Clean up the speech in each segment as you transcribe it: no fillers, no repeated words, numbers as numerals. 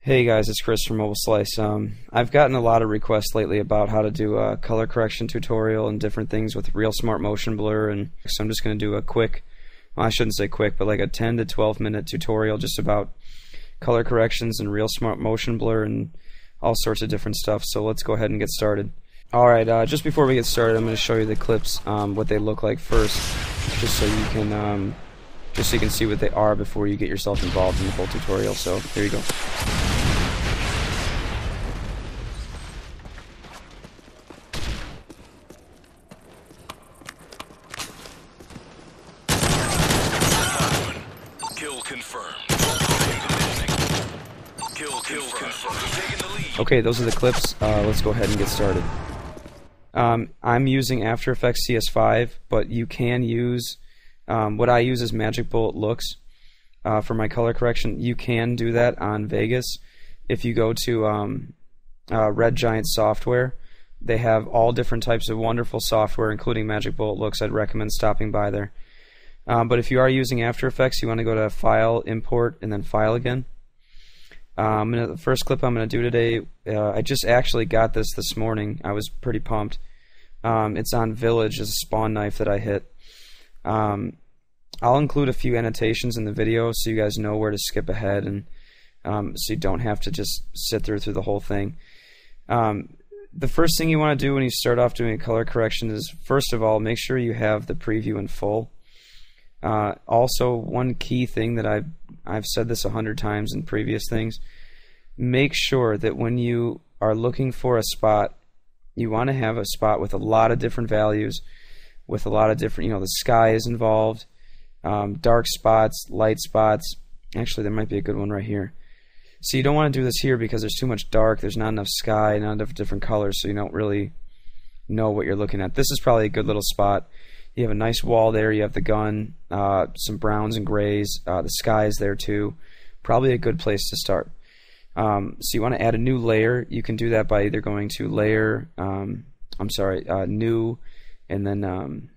Hey guys, it's Chris from Mobile Slice. I've gotten a lot of requests lately about how to do a color correction tutorial and different things with real smart motion blur, and so I'm just going to do a quick, well, I shouldn't say quick, but like a 10 to 12 minute tutorial just about color corrections and real smart motion blur and all sorts of different stuff. So let's go ahead and get started. Alright, just before we get started, I'm going to show you the clips, what they look like first, just so you can see what they are before you get yourself involved in the whole tutorial. So there you go. Kill confirmed. Kill confirmed. Taking the lead. Okay, those are the clips. Let's go ahead and get started. I'm using After Effects CS5, but you can use what I use is Magic Bullet Looks for my color correction. You can do that on Vegas. If you go to Red Giant Software, they have all different types of wonderful software, including Magic Bullet Looks. I'd recommend stopping by there. But if you are using After Effects, you want to go to File, Import, and then File again. The first clip I'm going to do today, I just actually got this morning. I was pretty pumped. It's on Village, as a spawn knife that I hit. I'll include a few annotations in the video so you guys know where to skip ahead, and so you don't have to just sit through the whole thing. The first thing you want to do when you start off doing a color correction is, first of all, make sure you have the preview in full. Also, one key thing that I've said this 100 times in previous things, make sure that when you are looking for a spot, you want to have a spot with a lot of different values, with a lot of different, the sky is involved, dark spots, light spots. Actually, there might be a good one right here. So you don't want to do this here because there's too much dark, there's not enough sky, not enough different colors, so you don't really know what you're looking at. This is probably a good little spot. You have a nice wall there, you have the gun, some browns and grays, the sky is there too. Probably a good place to start. So you want to add a new layer. You can do that by either going to Layer, New, and then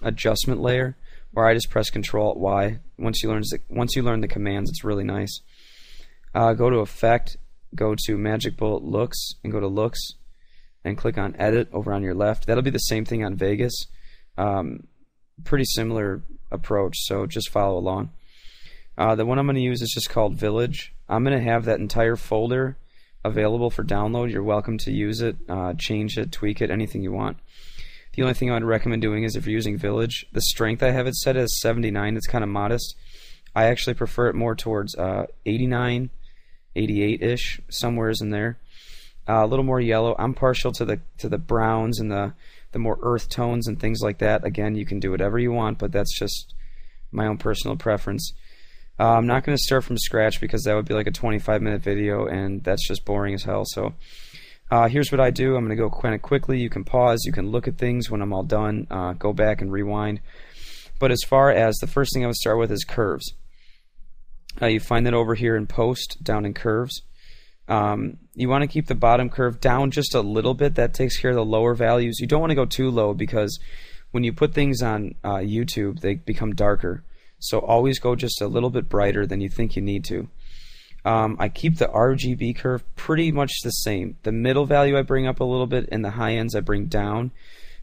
Adjustment Layer, or I just press Control-Y. Once you learn the commands, it's really nice. Go to Effect, go to Magic Bullet Looks, and go to Looks, and click on Edit over on your left. That'll be the same thing on Vegas. Pretty similar approach, so just follow along. The one I'm going to use is just called Village. I'm going to have that entire folder available for download. You're welcome to use it, change it, tweak it, anything you want. The only thing I would recommend doing is, if you're using Village, the strength I have it set as 79. It's kind of modest. I actually prefer it more towards 89, 88-ish, somewheres in there. A little more yellow. I'm partial to the browns and the more earth tones and things like that. Again, you can do whatever you want, but that's just my own personal preference. I'm not going to start from scratch because that would be like a 25-minute video, and that's just boring as hell. So here's what I do. I'm going to go kind of quickly. You can pause. You can look at things when I'm all done. Go back and rewind. But as far as the first thing I would start with is curves. You find that over here in Post, down in Curves. You want to keep the bottom curve down just a little bit. That takes care of the lower values. You don't want to go too low because when you put things on YouTube, they become darker. So always go just a little bit brighter than you think you need to. I keep the RGB curve pretty much the same. The middle value I bring up a little bit, and the high ends I bring down,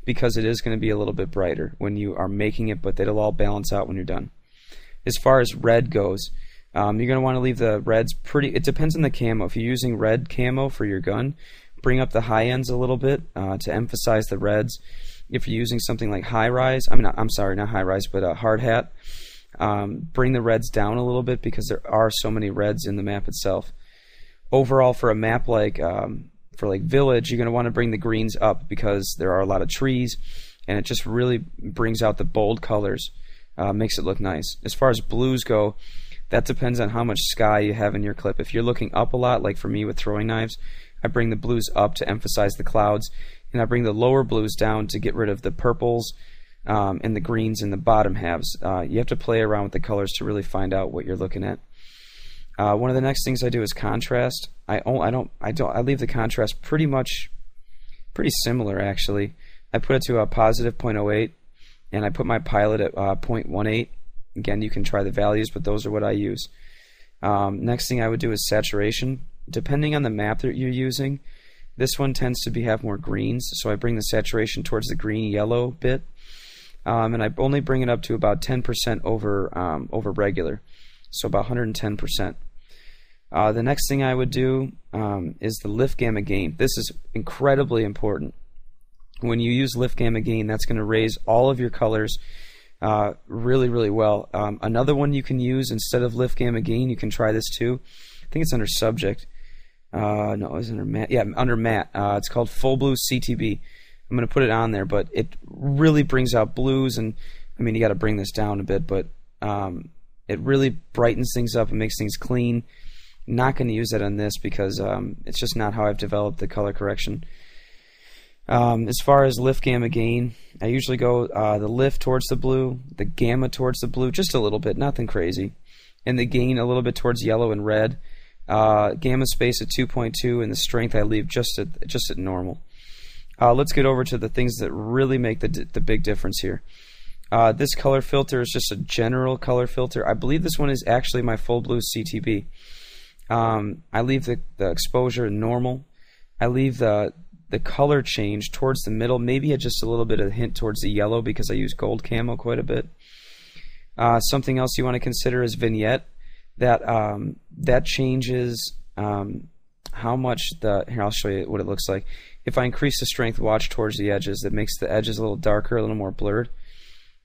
because it is going to be a little bit brighter when you are making it, but it'll all balance out when you're done. As far as red goes, you're going to want to leave the reds pretty. It depends on the camo. If you're using red camo for your gun, bring up the high ends a little bit to emphasize the reds. If you're using something like High Rise, I'm sorry, not High Rise, but Hardhat, bring the reds down a little bit because there are so many reds in the map itself. Overall, for a map like Village, you're going to want to bring the greens up because there are a lot of trees, and it just really brings out the bold colors, makes it look nice. As far as blues go, that depends on how much sky you have in your clip. If you're looking up a lot, like for me with throwing knives, I bring the blues up to emphasize the clouds, and I bring the lower blues down to get rid of the purples and the greens in the bottom halves. You have to play around with the colors to really find out what you're looking at. One of the next things I do is contrast. I leave the contrast pretty similar actually. I put it to a positive 0.08, and I put my pilot at 0.18. Again, you can try the values, but those are what I use. Next thing I would do is saturation. Depending on the map that you're using, this one tends to have more greens, so I bring the saturation towards the green-yellow bit, and I only bring it up to about 10% over regular, so about 110%. The next thing I would do is the lift gamma gain. This is incredibly important. When you use lift gamma gain, that's going to raise all of your colors really, really well. Another one you can use instead of lift gamma gain, you can try this too. I think it's under subject. No, it's under matte. Yeah, under matte. It's called Full Blue CTB. I'm going to put it on there, but it really brings out blues, and I mean, you got to bring this down a bit, but it really brightens things up and makes things clean. Not going to use that on this because it's just not how I've developed the color correction. As far as lift gamma gain, I usually go the lift towards the blue, the gamma towards the blue, just a little bit, nothing crazy, and the gain a little bit towards yellow and red. Gamma space at 2.2, and the strength I leave just at normal. Let's get over to the things that really make the big difference here. This color filter is just a general color filter. I believe this one is actually my Full Blue CTB. I leave the exposure normal. I leave the color change towards the middle, maybe just a little bit of a hint towards the yellow because I use gold camo quite a bit. Something else you want to consider is vignette. That changes how much here I'll show you what it looks like. If I increase the strength watch towards the edges, that makes the edges a little darker, a little more blurred.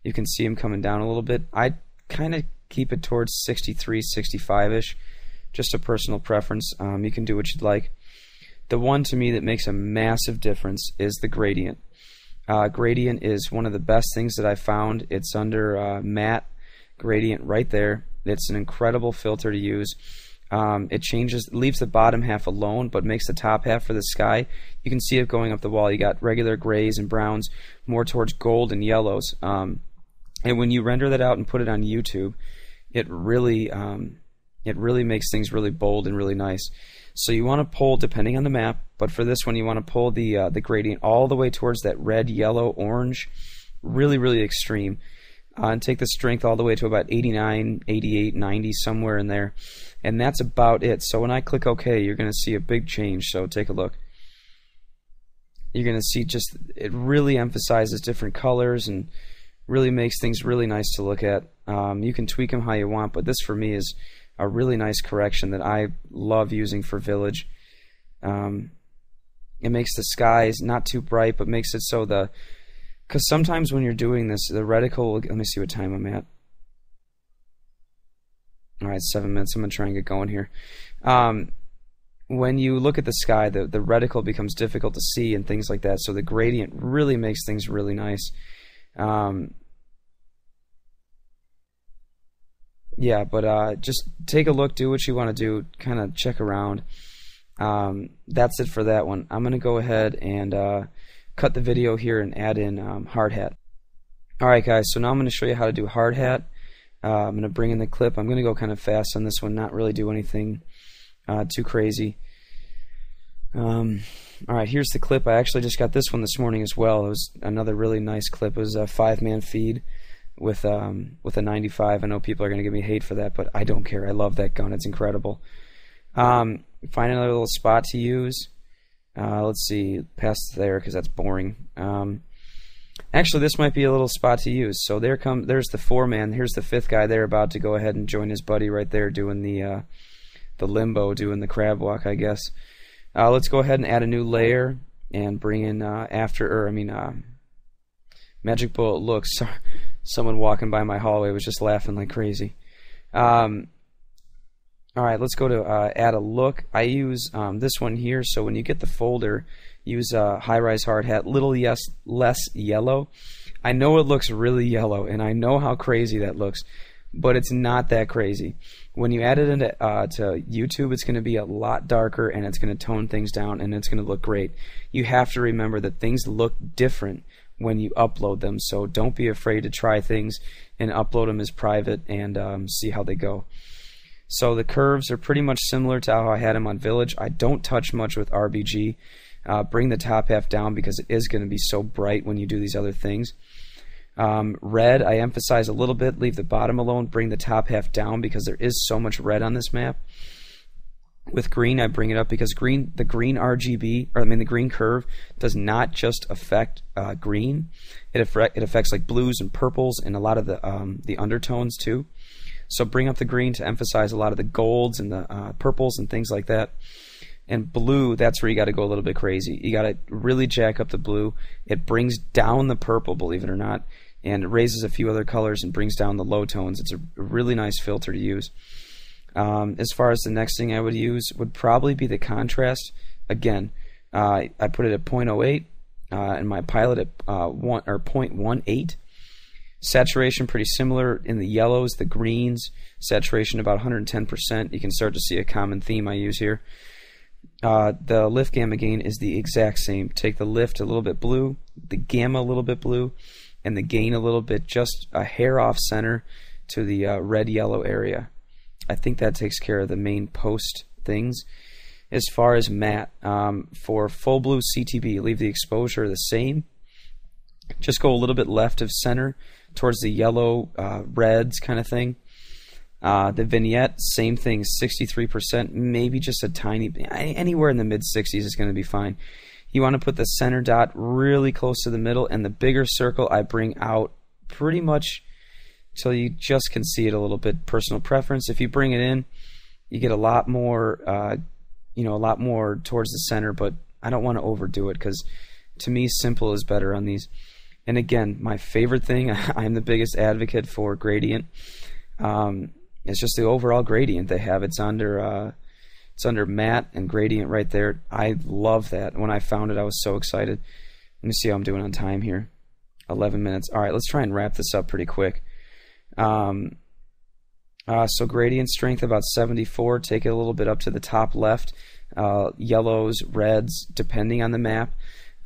You can see them coming down a little bit. I kind of keep it towards 63, 65-ish. Just a personal preference. You can do what you'd like. The one to me that makes a massive difference is the gradient. Gradient is one of the best things that I found. It's under matte gradient right there. It's an incredible filter to use. It leaves the bottom half alone, but makes the top half for the sky. You can see it going up the wall. You got regular grays and browns, more towards gold and yellows. And when you render that out and put it on YouTube, it really makes things really bold and really nice. So you want to pull, depending on the map, but for this one you want to pull the gradient all the way towards that red, yellow, orange, really, really extreme. And take the strength all the way to about 89, 88, 90, somewhere in there. And that's about it. So when I click OK, you're going to see a big change. So take a look. You're going to see just, it really emphasizes different colors and really makes things really nice to look at. You can tweak them how you want, but this for me is a really nice correction that I love using for Village. It makes the skies not too bright, but makes it so because sometimes when you're doing this, the reticle, let me see what time I'm at. Alright, 7 minutes. I'm going to try and get going here. When you look at the sky, the reticle becomes difficult to see and things like that, so the gradient really makes things really nice. Yeah, but just take a look, do what you want to do, kind of check around. That's it for that one. I'm going to go ahead and cut the video here and add in Hardhat. Alright guys, so now I'm going to show you how to do Hardhat. I'm going to bring in the clip. I'm going to go kind of fast on this one, not really do anything too crazy. Alright, here's the clip. I actually just got this one this morning as well. It was another really nice clip. It was a 5-man feed with a 95. I know people are going to give me hate for that, but I don't care. I love that gun. It's incredible. Find another little spot to use. Let's see, past there because that's boring. Actually, this might be a little spot to use. So there's the 4-man. Here's the 5th guy there about to go ahead and join his buddy right there doing the limbo, doing the crab walk, I guess. Let's go ahead and add a new layer and bring in Magic Bullet looks. Someone walking by my hallway was just laughing like crazy. Alright, let's go to add a look. I use this one here, so when you get the folder, use High-Rise Hardhat, little less yellow. I know it looks really yellow, and I know how crazy that looks, but it's not that crazy. When you add it into to YouTube, it's going to be a lot darker, and it's going to tone things down, and it's going to look great. You have to remember that things look different when you upload them, so don't be afraid to try things and upload them as private and see how they go. So the curves are pretty much similar to how I had them on Village. I don't touch much with RBG. Bring the top half down because it is going to be so bright when you do these other things. Red, I emphasize a little bit, leave the bottom alone, bring the top half down because there is so much red on this map. With green, I bring it up because the green RGB, or I mean the green curve, does not just affect green. It affects like blues and purples and a lot of the undertones too. So bring up the green to emphasize a lot of the golds and the purples and things like that. And blue, that's where you got to go a little bit crazy. You got to really jack up the blue. It brings down the purple, believe it or not, and it raises a few other colors and brings down the low tones. It's a really nice filter to use. As far as the next thing I would use would probably be the contrast. Again, I put it at 0.08 and my pilot at 0.18. Saturation pretty similar in the yellows, the greens. Saturation about 110%. You can start to see a common theme I use here. The lift gamma gain is the exact same. Take the lift a little bit blue, the gamma a little bit blue, and the gain a little bit, just a hair off center to the red-yellow area. I think that takes care of the main post things. As far as matte, for full blue CTB, leave the exposure the same. Just go a little bit left of center towards the yellow reds kind of thing. The vignette, same thing, 63%, maybe just a tiny, anywhere in the mid-60s is going to be fine. You want to put the center dot really close to the middle, and the bigger circle I bring out pretty much till you just can see it a little bit. Personal preference. If you bring it in, you get a lot more, a lot more towards the center, but I don't want to overdo it because to me, simple is better on these. And again, my favorite thing, I'm the biggest advocate for gradient. It's just the overall gradient they have. It's under matte and gradient right there. I love that. When I found it, I was so excited. Let me see how I'm doing on time here. 11 minutes. All right, let's try and wrap this up pretty quick. So gradient strength about 74. Take it a little bit up to the top left. Yellows, reds, depending on the map.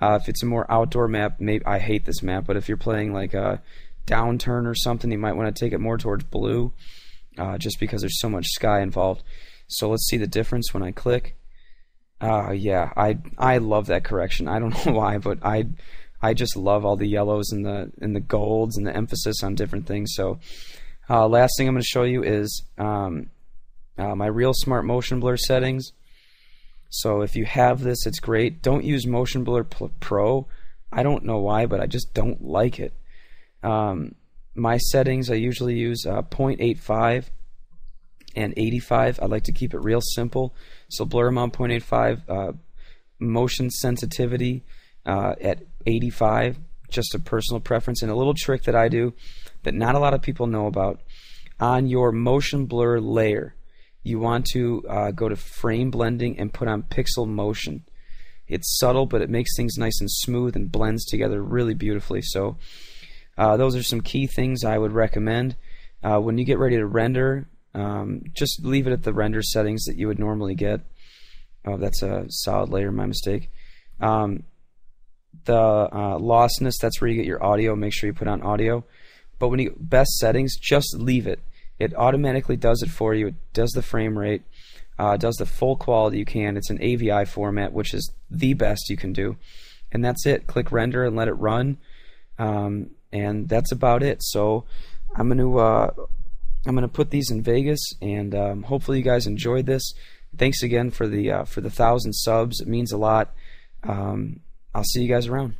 If it's a more outdoor map, maybe I hate this map, but if you're playing like a downturn or something, you might want to take it more towards blue, just because there's so much sky involved. So let's see the difference when I click. Yeah, I love that correction. I don't know why, but I just love all the yellows and the golds and the emphasis on different things. So last thing I'm going to show you is my Real Smart Motion Blur settings. So if you have this, it's great. Don't use Motion Blur Pro. I don't know why, but I just don't like it. My settings, I usually use 0.85 and 85. I like to keep it real simple. So blur amount 0.85, motion sensitivity at 85, just a personal preference. And a little trick that I do that not a lot of people know about, on your motion blur layer, you want to go to frame blending and put on pixel motion. It's subtle, but it makes things nice and smooth and blends together really beautifully. So those are some key things I would recommend. When you get ready to render, just leave it at the render settings that you would normally get. Oh, that's a solid layer, my mistake. The lostness, that's where you get your audio. Make sure you put on audio. But when you get best settings, just leave it. It automatically does it for you. It does the frame rate, does the full quality you can. It's an AVI format, which is the best you can do. And that's it. Click render and let it run. And that's about it. So I'm gonna put these in Vegas, and hopefully you guys enjoyed this. Thanks again for the 1,000 subs. It means a lot. I'll see you guys around.